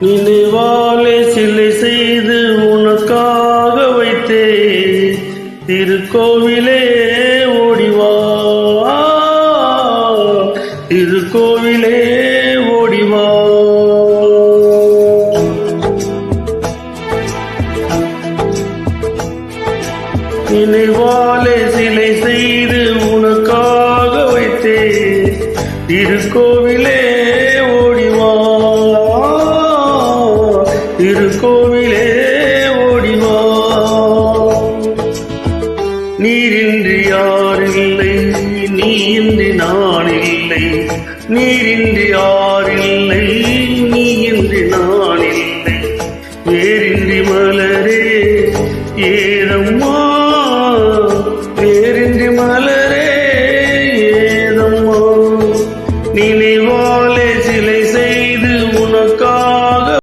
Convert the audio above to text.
நினைவாலே சிலை செய்து உனக்காக வைத்தே திருக்கோவிலே ஓடிவா, திருக்கோவிலே ஓடிவா. நினைவாலே சிலை செய்து உனக்காக வைத்தே திருக்கோவிலே ஓடிவா, திருக்கோவிலே ஓடிவா. நீரின்றி யாரில்லை, நீ இன்றி நான் இல்லை. நீரின்றி யாரில்லை, நீ இன்றி நான் இல்லை.